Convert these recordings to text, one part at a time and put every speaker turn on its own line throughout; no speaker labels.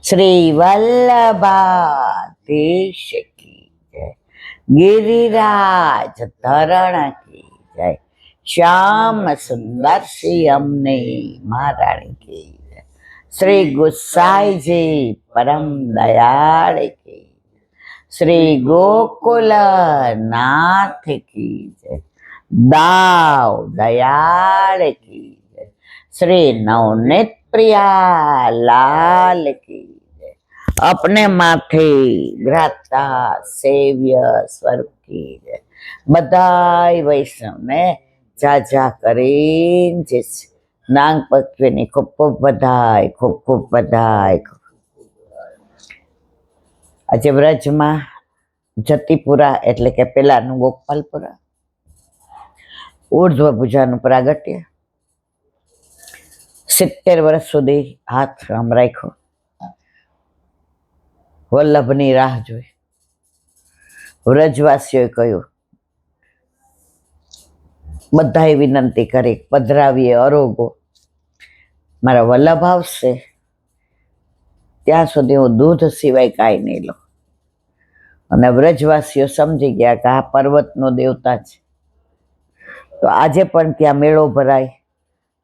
શ્રી વલ્લભાધીશ કી જય, गिरिराज धरण की जय, श्याम सुंदर श्री अमने महारानी की जय, श्री गुसाई जी परम दयाल की, श्री गोकुल नाथ की जय, दाव दयाल की जय, श्री नवनीत प्रिया लाल की जय, अपने माथे ग्राता सेव्य स्वरूप की जय। बधाई वैष्णव ने जाजा करीन जिस नांग पक्वेनी खूब खूब बधाई, खूब खूब बधाई। આજે વ્રજમાં જતીપુરા એટલે કે પેલાનું ગોપાલપુરા, ઉર્ધ્વ ભુજાનું પ્રાગટ્ય, 70 વર્ષ સુધી હાથ આમ રાખ્યો, વલ્લભની રાહ જોઈ. વ્રજવાસીઓએ કહ્યું, બધાએ વિનંતી કરી, પધરાવીએ અરોગો, મારા વલ્લભ આવશે ત્યાં સુધી હું દૂધ સિવાય કાંઈ નહીં લઉં. અને વ્રજવાસીઓ સમજી ગયા કે આ પર્વતનો દેવતા છે, તો આજે પણ ત્યાં મેળો ભરાય.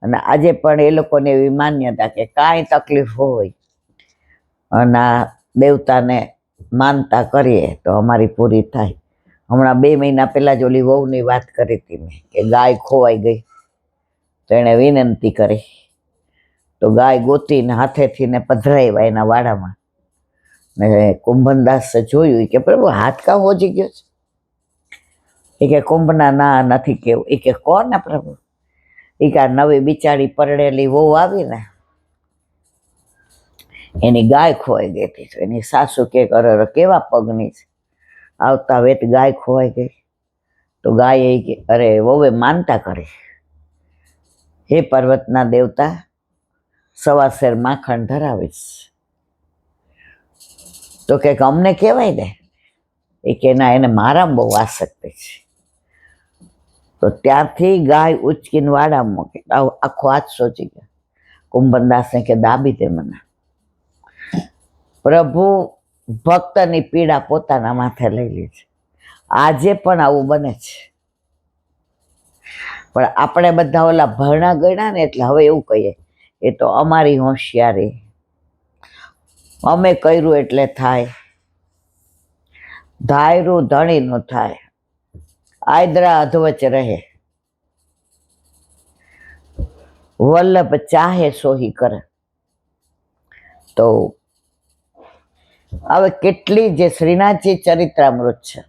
અને આજે પણ એ લોકોને એવી માન્યતા કે કાંઈ તકલીફ હોય અને આ દેવતાને માનતા કરીએ તો અમારી પૂરી થાય. હમણાં 2 મહિના પહેલાં જ ઓલી વહુની વાત કરી હતી મેં કે ગાય ખોવાઈ ગઈ, તો એણે વિનંતી કરી, તો ગાય ગોતીને હાથેથી ને પધરાવ્યા એના વાડામાં. ને કુંભનદાસે જોયું કે પ્રભુ હાથ કાં હોજી ગયો છે? એ કે કુંભના ના નથી કેવું. એ કે કોને પ્રભુ? એ કે નવી બિચારી પરણેલી વહુ આવી ને એની ગાય ખોવાઈ ગઈ હતી. તો એની સાસુ કે અરે કેવા પગની છે, આવતા વેત ગાય ખોવાઈ ગઈ. તો ગાય એ કે અરે વહુએ માનતા કરી, હે પર્વતના દેવતા, 1.25 સેર માખણ ધરાવીશ. તો કે અમને કહેવાય ને. એ કે ના, એને મારામાં બહુ આસક્તિ છે. તો ત્યાંથી ગાય ઉચકીને વાડામાં મૂકે. આખો હાથ સોચી ગયા. કુંભનદાસને કે દાબી દે મને. પ્રભુ ભક્તની પીડા પોતાના માથે લઈ લે છે. આજે પણ આવું બને છે. પણ આપણે બધા ઓલા ભરણા ગણ્યા ને એટલે હવે એવું કહીએ, એ તો અમારી હોશિયારી, અમે કર્યું એટલે થાય, ધાયરું ધણીનું થાય, આયદરા અધવચ રહે, વલ્લભ ચાહે સોહી કરે. તો હવે કેટલી જે શ્રીનાથજી ચરિત્રામૃત છે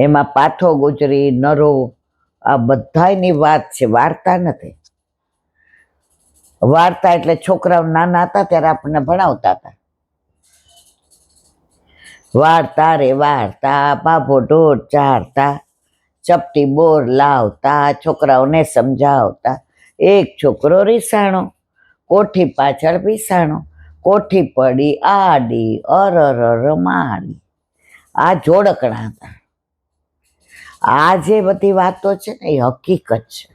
એમાં પાઠો ગુજરી, નરો, આ બધાની વાત છે, વાર્તા નથી. વાર્તા એટલે છોકરાઓ નાના હતા ત્યારે આપણને ભણાવતા હતા. વાર્તા રે વાર્તા, બાબો ઢોર ચારતા, ચપટી બોર લાવતા, છોકરાઓને સમજાવતા. એક છોકરો રીસાણો, કોઠી પાછળ પીસાણો, કોઠી પડી આડી, અરર માડી. આ જોડકણા હતા. આ જે બધી વાતો છે ને એ હકીકત છે.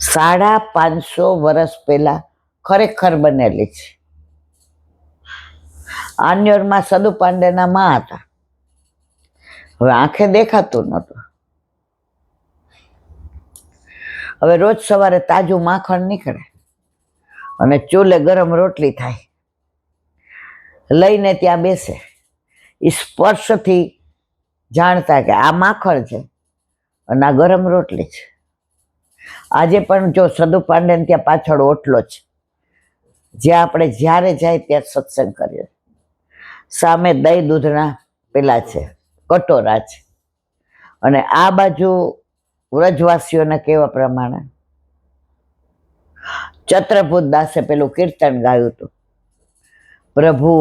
550 વર્ષ પહેલા ખરેખર બનેલી છે. આન્યોરમાં સદુ પાંડેના માં હતા. હવે આંખે દેખાતું નહોતું. હવે રોજ સવારે તાજું માખણ નીકળે અને ચૂલે ગરમ રોટલી થાય, લઈને ત્યાં બેસે. એ સ્પર્શથી જાણતા કે આ માખણ છે અને આ ગરમ રોટલી છે. આજે પણ જો સદુ પાંડે ત્યાં પાછળ ઓટલો છે, જ્યાં આપણે જ્યારે જાય ત્યાં સત્સંગ કરીએ. સામે દહીં દૂધના પેલા છે, કટોરા છે. અને આ બાજુ વ્રજવાસીઓના કહેવા પ્રમાણે ચત્રભૂત દાસે પેલું કીર્તન ગાયું હતું, પ્રભુ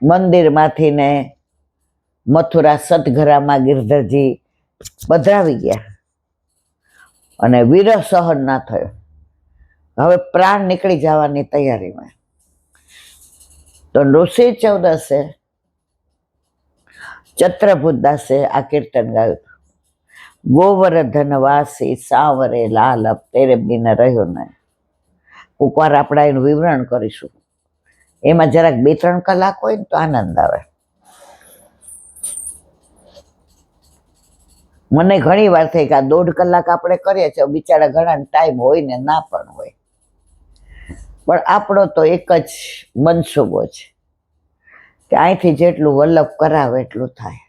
મંદિરમાંથી ને મથુરા સતઘરામાં ગિરધરજી પધરાવી ગયા અને વિરહ સહન ના થયો. હવે પ્રાણ નીકળી જવાની તૈયારીમાં. તો ઋષિ 14 ચત્રભૂત દાસે આ કીર્તન ગાયું. ગોવર્ધન વાસી સાવરે લાલપ તેરે બિન રહ્યો નહીં, કોકવાર આપણે એનું વિવરણ કરીશું. એમાં જરાક 2-3 કલાક હોય ને તો આનંદ આવે. મને ઘણી વાર થઈ કે આ 1.5 કલાક આપણે કરીએ છીએ, બિચારા ઘણા ટાઈમ હોય ને ના પણ હોય, પણ આપણો તો એક જ મનસુબો છે કે અહીંથી જેટલું વલ્લભ કરાવે એટલું થાય.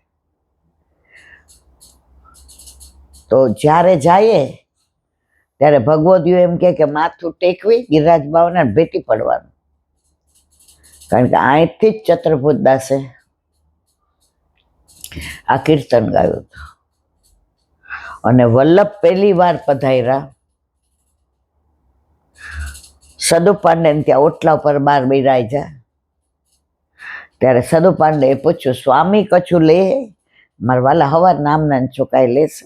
તો જ્યારે જઈએ ત્યારે ભગવદીઓ એમ કે માથું ટેકવી ગિરિરાજ બાવાને ભેટી પડવાનું, કારણ કે અહીંથી જ ચતુર્ભુજ દાસે આ કીર્તન ગાયું હતું. અને વલ્લભ પહેલી વાર પધાર્યા સદુ પાંડે ત્યાં ઓટલા ઉપર બાર બિરાજ્યા, ત્યારે સદુ પાંડે પૂછ્યું, સ્વામી કછું લે? મારા વાલા હવાર નામના ચોકાઈ લેશે?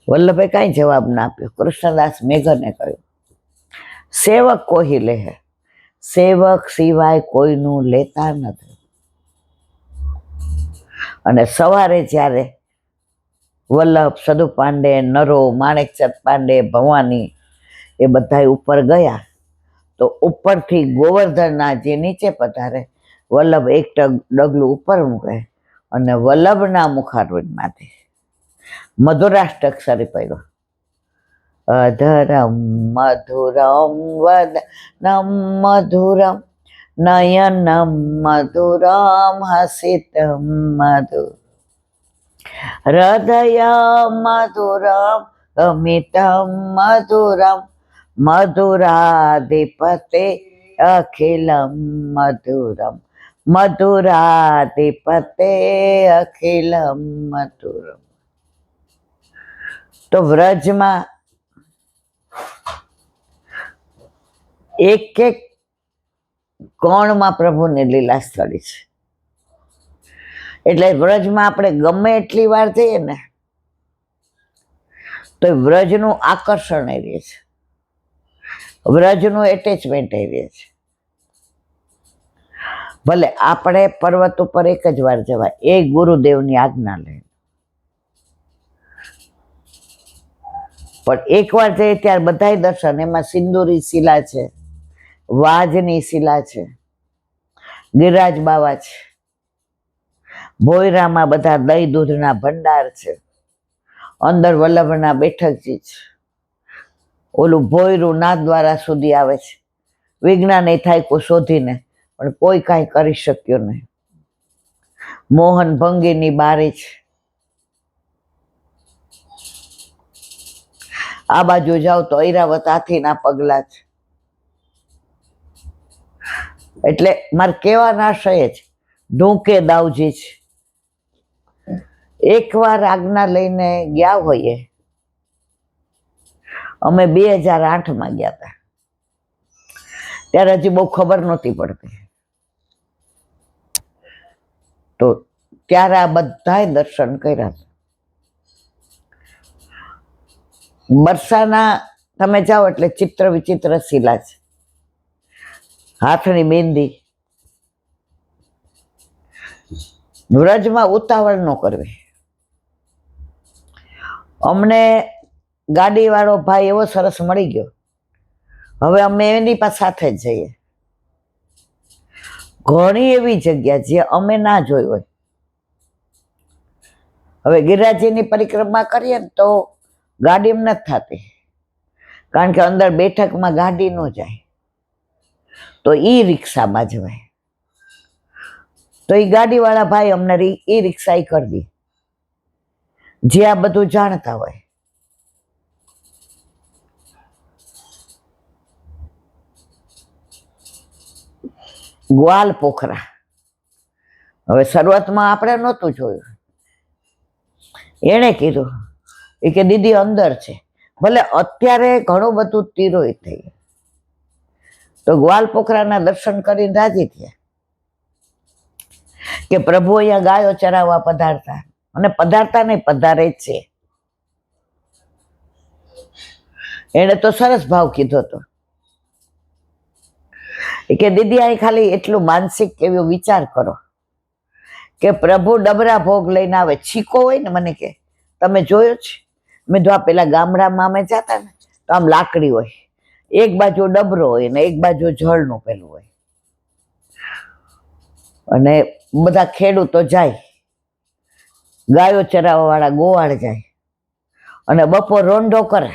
વલ્લભે કાંઈ જવાબ ના આપ્યો. કૃષ્ણદાસ મેઘને કહ્યું, સેવક કોઈ લે, સેવક સિવાય કોઈનું લેતા નથી. અને સવારે જ્યારે વલ્લભ, સદુ પાંડે, નરો, માણેકચંદ પાંડે, ભવાની એ બધા ઉપર ગયા તો ઉપરથી ગોવર્ધનનાથજી નીચે પધારે, વલ્લભ એક ડગલું ઉપર મૂકે અને વલ્લભના મુખારવિંદમાંથી મધુરાષ્ટક સરી પડ્યો. અધરમ મધુરમ વદનમ મધુરમ નયનમ મધુરમ હસિતમ મધુર હૃદય મધુરમ અમિતમ મધુરમ મધુરાધિપતે અખિલમ મધુરમ મધુરાધિપતે અખિલમ મધુરમ. તો વ્રજમાં એક એક કોણમાં પ્રભુની લીલા સ્થળી છે. એટલે વ્રજમાં આપણે ગમે એટલી વાર જઈએ ને તો વ્રજનું આકર્ષણ એ રહે છે, વ્રજનું એટેચમેન્ટ એ રહે છે. ભલે આપણે પર્વત ઉપર એક જ વાર જવાય, એ ગુરુદેવની આજ્ઞા લે, પણ એક વાર જઈએ ત્યારે બધાય દર્શન. એમાં સિંદૂરી શિલા છે, વાજની શિલા છે, ગિરિરાજ બાવા છે, ભોયરામાં બધા દહીં દૂધના ભંડાર છે, અંદર વલ્લભના બેઠકજી છે, ઓલું ભોયરું નાથદ્વારા સુધી આવે છે. વિજ્ઞાન એ થાય કોઈ શોધીને, પણ કોઈ કાંઈ કરી શક્યું નહીં. મોહન ભંગીની બારી છે. આ બાજુ જાઓ તો ઐરાવત હાથીના પગલા છે. એટલે મારે કહેવાના આશય જ ઢૂંકે દાવજી છે. એકવાર આજ્ઞા લઈને ગયા હોઈએ. અમે 2008માં ગયા હતા, ત્યારે હજી બહુ ખબર નહોતી પડતી. તો ત્યારે આ બધાય દર્શન કર્યા. બરસાના તમે જાઓ એટલે ચિત્ર વિચિત્ર શિલા છે, હાથની બેંદી. વ્રજમાં ઉતાવળ ન કરવી. અમને ગાડીવાળો ભાઈ એવો સરસ મળી ગયો, હવે અમે એની પાસે સાથે જ જઈએ. ઘણી એવી જગ્યા જે અમે ના જોઈ હોય. હવે ગિરિરાજજીની પરિક્રમા કરીએ ને તો ગાડી એમ નથી થતી, કારણ કે અંદર બેઠકમાં ગાડી ન જાય, તો ઈ રિક્ષામાં જવાય. તો એ ગાડીવાળા ભાઈ અમને ઈ રિક્ષા ઈ કરી દી, જે આ બધું જાણતા હોય. ગ્વાલ પોખરા, હવે શરૂઆતમાં આપણે નહોતું જોયું. એણે કીધું એ કે દીદી અંદર છે. ભલે અત્યારે ઘણું બધું તિરોય થઈ, તો ગ્વાલ પોખરાના દર્શન કરીને રાજી થયા કે પ્રભુ અહીંયા ગાયો ચરાવવા પધારતા, અને પધારતા નહીં, પધારે જ છે. એણે તો સરસ ભાવ કીધો હતો કે દીદી અહીં ખાલી એટલું માનસિક એવો વિચાર કરો કે પ્રભુ ડબરા ભોગ લઈને આવે. છીકો હોય ને, મને કે તમે જોયો છે? મેં જો આ પેલા ગામડામાં અમે જતા ને તો આમ લાકડી હોય, એક બાજુ ડબરો હોય ને એક બાજુ જળનું પેલું હોય, અને બધા ખેડૂતો જાય, ગાયો ચરાવવા વાળા ગોવાળ જાય, અને બપોર રોંઢો કરે,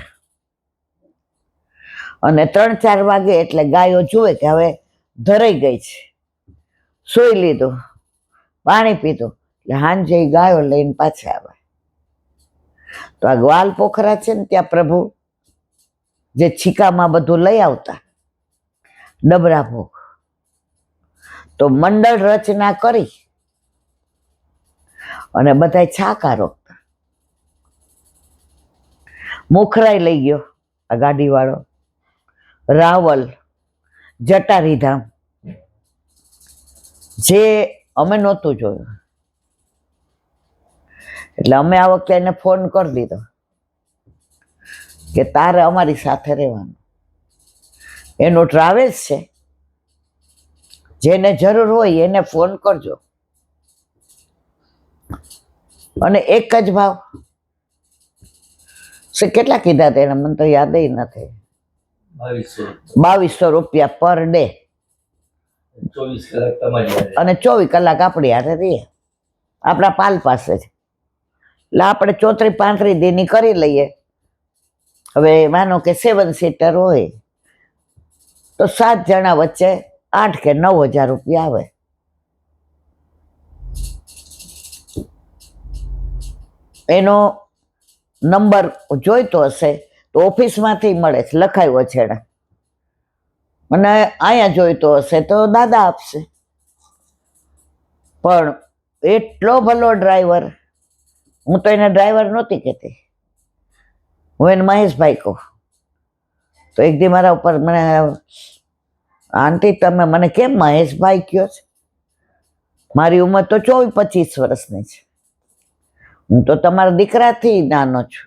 અને 3-4 વાગે એટલે ગાયો જુએ કે હવે ધરાઈ ગઈ છે, સૂઈ લીધું, પાણી પીધું, એટલે હાંજે ગાયો લઈને પાછા આવે. તો આ ગ્વાલ પોખરા છે ને ત્યાં પ્રભુ જે છીકામાં બધું લઈ આવતા ડબરા ભોગ, તો મંડળ રચના કરી અને બધા છાકા રોકતા. મુખરાઈ લઈ ગયો આ ગાડી વાળો, રાવલ, જટારીધામ, જે અમે નહોતું જોયું. એટલે અમે આ વખતે એને ફોન કરી દીધો કે તારે અમારી સાથે રહેવાનું, એનું ટ્રાવેલ્સ છે, જેને જરૂર હોય એને ફોન કરજો. અને એક જ ભાવ કેટલા કીધા હતા એને, મને તો યાદ નથી. 2200 રૂપિયા પર ડે,
24 કલાક તમારી
અને 24 કલાક આપણી હારે રહીએ, આપણા પાલ પાસે છે. એટલે આપણે 34-35 દીની કરી લઈએ. હવે માનો કે 7 સીટર હોય તો 7 જણા વચ્ચે 8 કે 9 હજાર રૂપિયા આવે. એનો નંબર જોઈતો હશે તો ઓફિસમાંથી મળે છે, લખાયો છે એને, અને અહીંયા જોઈતો હશે તો દાદા આપશે. પણ એટલો ભલો ડ્રાઈવર, હું તો એને ડ્રાઈવર નહોતી કહેતી, હું એને મહેશભાઈ કહું. તો એક દી મારા ઉપર મને, આંટી તમે મને કેમ મહેશભાઈ કહો છો? મારી ઉંમર તો 24-25 વર્ષની છે, હું તો તમારા દીકરાથી નાનો છું.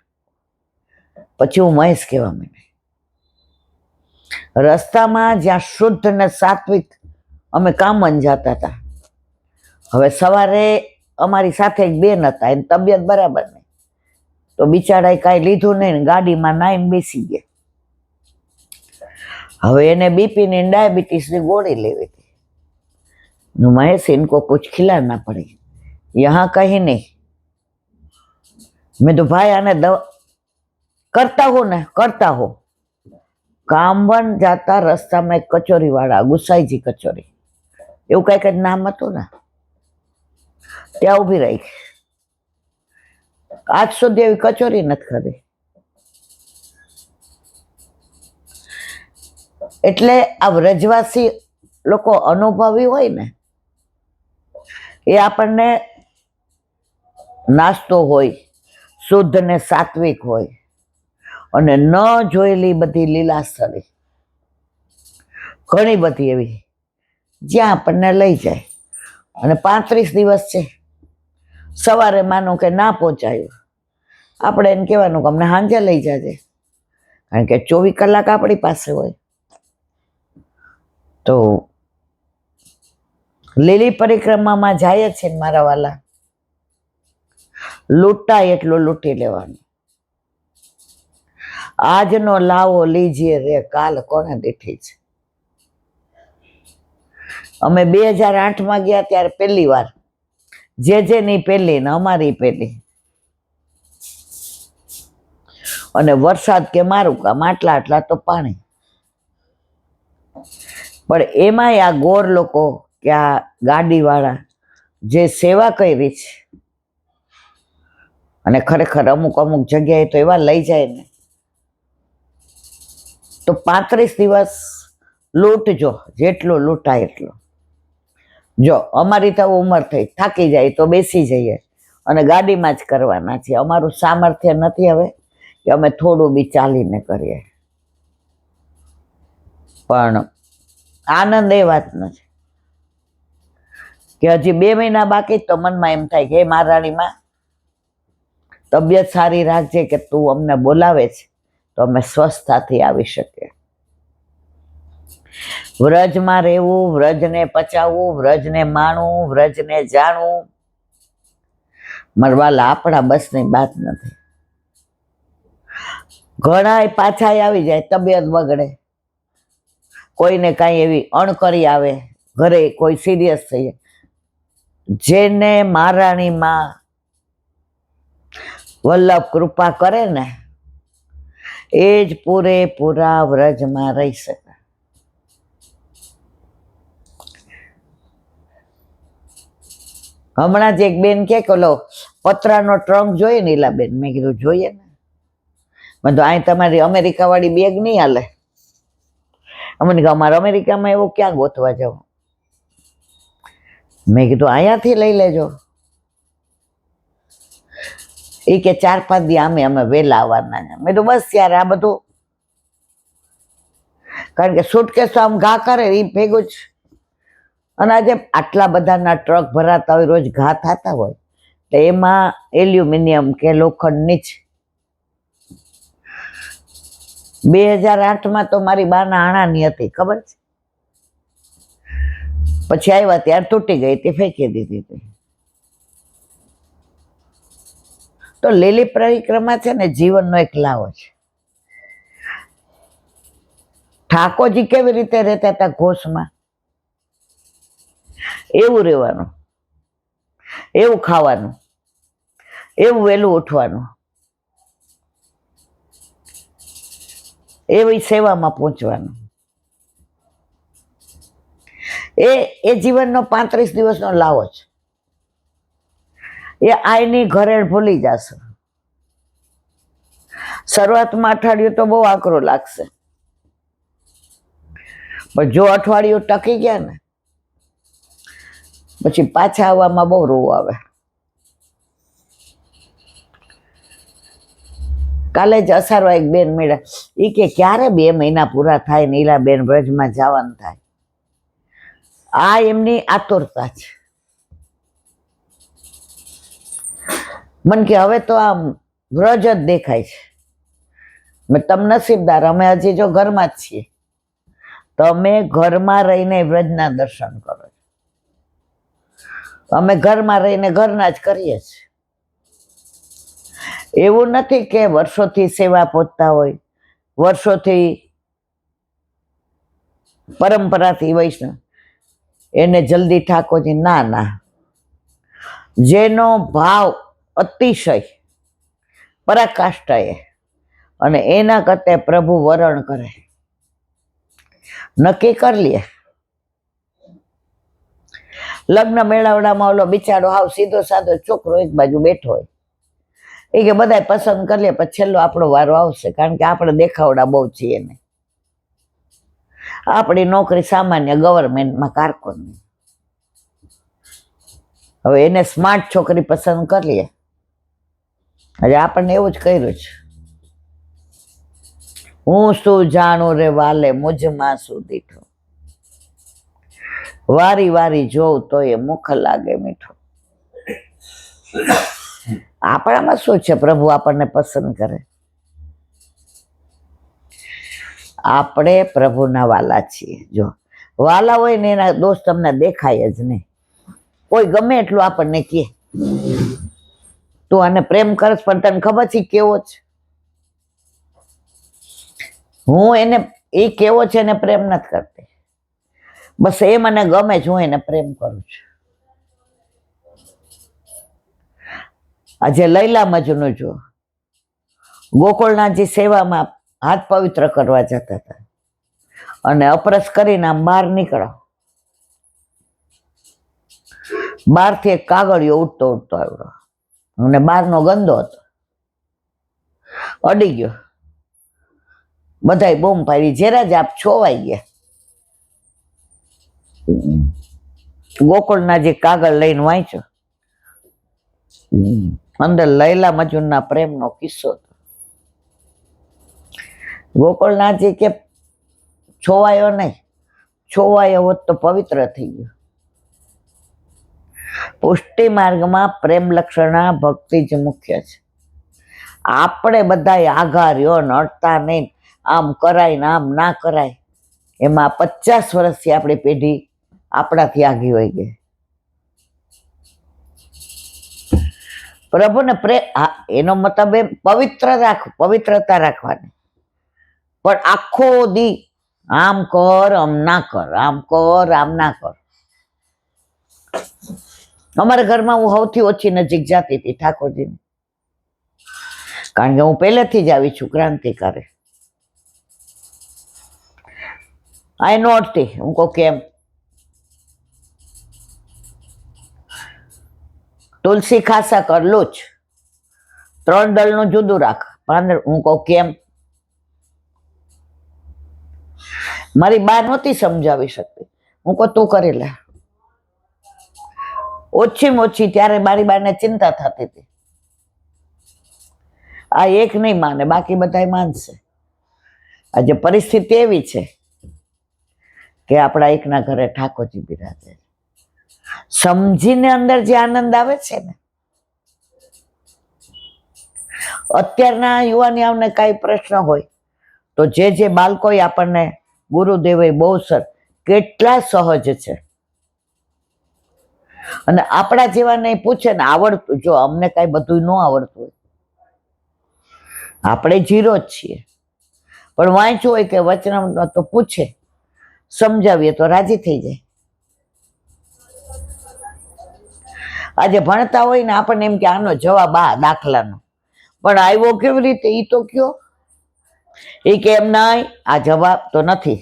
પછી હું મહેશ કહેવા માંડી. રસ્તામાં જ્યાં શુદ્ધ ને સાત્વિક અમે કામન જતા હતા. હવે સવારે અમારી સાથે એક બેન હતા, એની તબિયત બરાબર નહીં, તો બિચારાએ કાંઈ લીધું નહીં, ગાડીમાં નાઈને બેસી ગયા. હવે એને બીપી ની ડાયાબિટીસની ગોળી લેવી હતી. મહેશ, इनको कुछ खिलाना पड़े, यहाँ कहीं नहीं. मैं तो भाई आने दवा करता हो. कामवन जाता रस्ता में कचोरी वाला गुसाईजी कचोरी, એવું કઈક જ નામ હતું ને, ત્યાં ઉભી રહી. આજ સુધી એવી કચોરી નથી ખાધી. એટલે આ વ્રજવાસી લોકો અનુભવી હોય ને, એ આપણને નાસ્તો હોય, શુદ્ધ ને સાત્વિક હોય, અને ન જોયેલી બધી લીલાસ્થળી ઘણી બધી એવી જ્યાં આપણને લઈ જાય. અને 35 દિવસ છે, સવારે માનો કે ના પહોંચાયું, આપણે એને કહેવાનું કે અમને સાંજે લઈ જાજે, કારણ કે 24 કલાક આપણી પાસે હોય. તો લીલી પરિક્રમામાં જાય છે મારા વાલા, લૂંટાય એટલું લૂંટી લેવાનું. આજનો લાવો લીજીએ રે, કાલ કોને દીઠી છે. અમે 2008માં ગયા ત્યારે પહેલી વાર, જેની પહેલી ને અમારી પહેલી, અને વરસાદ કે મારું કામ, આટલા તો પાણી. પણ એમાંય આ ગોર લોકો કે આ ગાડીવાળા જે સેવા કરી છે, અને ખરેખર અમુક જગ્યાએ તો એવા લઈ જાય ને, તો 35 દિવસ લૂંટજો, જેટલું લૂંટાય એટલું. જો અમારી તો ઉંમર થઈ, થાકી જાય તો બેસી જઈએ અને ગાડીમાં જ કરવાના છે. અમારું સામર્થ્ય નથી હવે કે અમે થોડું બી ચાલીને કરીએ. પણ આનંદ એ વાત નથી કે હજી 2 મહિના બાકી, તો મનમાં એમ થાય કે હે મહારાણીમાં, તબિયત સારી રાખજે, કે તું અમને બોલાવે છે તો અમે સ્વસ્થતાથી આવી શકીએ. વ્રજમાં રહેવું, વ્રજને પચાવવું, વ્રજને માણવું, વ્રજને જાણવું, મરવાલા આપણા બસની વાત નથી. ઘણા પાછા આવી જાય, તબિયત બગડે, કોઈને કાંઈ એવી અણકરી આવે, ઘરે કોઈ સિરિયસ થઈ જાય, જેને મહારાણીમાં વલ્લભ કૃપા કરે ને એ જ પૂરેપૂરા વ્રજમાં રહી શકે. હમણાં જ એક બેન કે ઓલો પતરાનો ટ્રંક જોઈએ ને એલા બેન, મેં કીધું જોઈએ ને. મેં તો અહીં તમારી અમેરિકા વાળી બેગ નહીં હાલે. અમને કહે અમારે અમેરિકામાં એવું ક્યાં ગોતવા જવું. મેં કીધું અહીંયાથી લઈ લેજો. એ કે 4-5 દી અમે વહેલા આવવાના. મેં તો બસ યાર આ બધું, કારણ કે સુટકેસ આમ ઘા કરે એ ભેગું જ. અને આજે આટલા બધાના ટ્રક ભરાતા હોય, રોજ ઘા થતા હોય, તો એમાં એલ્યુમિનિયમ કે લોખંડની જ. 2008માં તો મારી બાના આણાની હતી, ખબર છે? પછી આવ્યા ત્યારે તૂટી ગઈ, તે ફેંકી દીધી હતી. તો લીલી પરિક્રમા છે ને જીવનનો એક લાવો છે. ઠાકોરજી કેવી રીતે રહેતા હતા ઘોષમાં, એવું રહેવાનું, એવું ખાવાનું, એવું વહેલું ઉઠવાનું, એવી સેવામાં પહોંચવાનું. એ જીવનનો 35 દિવસનો લાવો છે. એ આઈની ઘરેણ ભૂલી જશે. શરૂઆતમાં અઠવાડિયું તો બહુ આકરું લાગશે, પણ જો અઠવાડિયું ટકી ગયા ને પછી પાછા આવવામાં બહુ રોવું આવે. કાલે જ અસારવા એક બેન મળ્યા, એ કે ક્યારે 2 મહિના પૂરા થાય નીલા બેન વ્રજમાં જવાનું થાય. આ એમની આતુરતા છે. મન કે હવે તો આમ વ્રજ જ દેખાય છે. મેં તમ નસીબદાર, અમે હજી જો ઘરમાં જ છીએ, તો અમે ઘરમાં રહીને વ્રજના દર્શન કરો. અમે ઘરમાં રહીને ઘરના જ કરીએ છીએ. એવું નથી કે વર્ષોથી સેવા પહોંચતા હોય, વર્ષોથી પરંપરાથી વૈષ્ણવ એને જલ્દી ઠાકોરજી, ના ના. જેનો ભાવ અતિશય પરાકાષ્ઠાએ અને એના કરતા પ્રભુ વરણ કરે, નક્કી કરી લે. લગ્ન મેળાવડામાં ઓલો બિચારો હાવ સીધો સાધો છોકરો એક બાજુ બેઠો હોય, એ કે બધાય પસંદ કરી લે, પછી છેલ્લો આપણો વારો આવશે, કારણ કે આપણે દેખાવડા બહુ છીએ ને. આપણી નોકરી સામાન્ય ગવર્મેન્ટમાં કારકુની. હવે એને સ્માર્ટ છોકરી પસંદ કરી લે. હજી આપણને એવું જ કર્યું છે. હું શું જાણું રે વાલે મુજમાં શું દીઠું, વારી વારી જોઉં તો એ મુખ લાગે મીઠું. આપણામાં શું છે પ્રભુ આપણને પસંદ કરે? આપણે પ્રભુના વાલા છીએ. જો વાલા હોય ને એના દોષ તમને દેખાય જ નહીં. કોઈ ગમે એટલું આપણને કહે તું આને પ્રેમ કરશ, પણ તને ખબર છે કેવો છે? હું એને, એ કેવો છે એને પ્રેમ નથી કરતી, બસ એ મને ગમે છે, હું એને પ્રેમ કરું છું. આજે લૈલા મજનુ જો ગોકુળનાથજી સેવામાં હાથ પવિત્ર કરવા જતા હતા અને અપરસ કરીને આમ બહાર નીકળ્યા. બહારથી એક કાગળિયો ઉડતો ઉડતો આવ્યો અને બહારનો ગંદો હતો, અડી ગયો. બધાય બૂમ પાડી, જરા જ આપ છોવાઈ ગયા. ગોકુળનાથજી કાગળ લઈને વાંચ્યો, અંદર લૈલા મજનૂના પ્રેમનો કિસ્સો હતો. ગોકુળનાથજી કે છોવાયો નહીં, છોવાયો હોત તો પવિત્ર થઈ ગયો. પુષ્ટિ માર્ગમાં પ્રેમ લક્ષણા ભક્તિ જ મુખ્ય છે. આપણે બધા આઘા રહ્યો ને અડતા નહીં, આમ કરાય ને આમ ના કરાય, એમાં 50 વર્ષથી આપણી પેઢી આપણાથી આગી હોય ગઈ. પ્રભુને એનો મતલબ એ પવિત્રતા રાખવાની, પણ આખો દી આમ કર આમ ના કર, આમ કર આમ ના કર. અમારા ઘરમાં હું સૌથી ઓછી નજીક જતી હતી ઠાકોરજીની, કારણ કે હું પહેલેથી જ આવી છું ક્રાંતિકારી. આઈ નોટતી. હું કહું કેમ? તુલસી ખાસા કર લૂચ, 3 દળનું જુદું રાખ. હું કહું કેમ? મારી બા નહોતી સમજાવી શકતી. હું કહું તું કરી લે. ઓછીમાં ઓછી ત્યારે મારી બાને ચિંતા થતી હતી, આ એક નહીં માને બાકી બધા માનશે. આજે પરિસ્થિતિ એવી છે કે આપણા એકના ઘરે ઠાકોરજી બિરાજે. સમજીને અંદર જે આનંદ આવે છે ને, અત્યારના યુવાનીઓને કાંઈ પ્રશ્ન હોય તો જે બાળકોએ આપણને ગુરુદેવે બહુ કેટલા સહજ છે. અને આપણા જેવાને પૂછે ને આવડતું, જો અમને કાંઈ બધું ન આવડતું હોય, આપણે જીરો જ છીએ, પણ વાંચ્યું હોય કે વચનામૃતમાં તો પૂછે, સમજાવીએ તો રાજી થઈ જાય. આજે ભણતા હોય ને આપણને એમ કે આનો જવાબ આ દાખલાનો, પણ આવ્યો કેવી રીતે એ તો કયો. એ કે એમ નહીં, આ જવાબ તો નથી.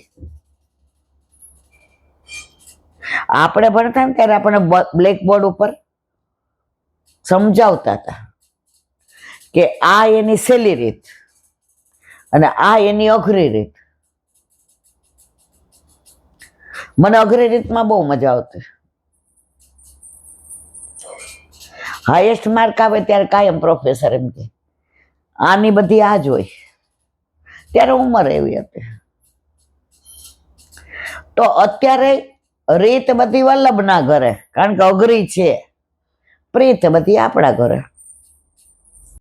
આપણે ભણતા ને ત્યારે આપણે બ્લેકબોર્ડ ઉપર સમજાવતા હતા કે આ એની સહેલી રીત અને આ એની અઘરી રીત. મને અઘરી રીતમાં બહુ મજા આવતી. હાઈએસ્ટ માર્ક આવે ત્યારે કાયમ પ્રોફેસર એમ કે આની બધી આ જ હોય. ત્યારે ઉંમર એવી હતી. તો અત્યારે રીત બધી વલ્લભના ઘરે, કારણ કે અઘરી છે. પ્રીત બધી આપણા ઘરે.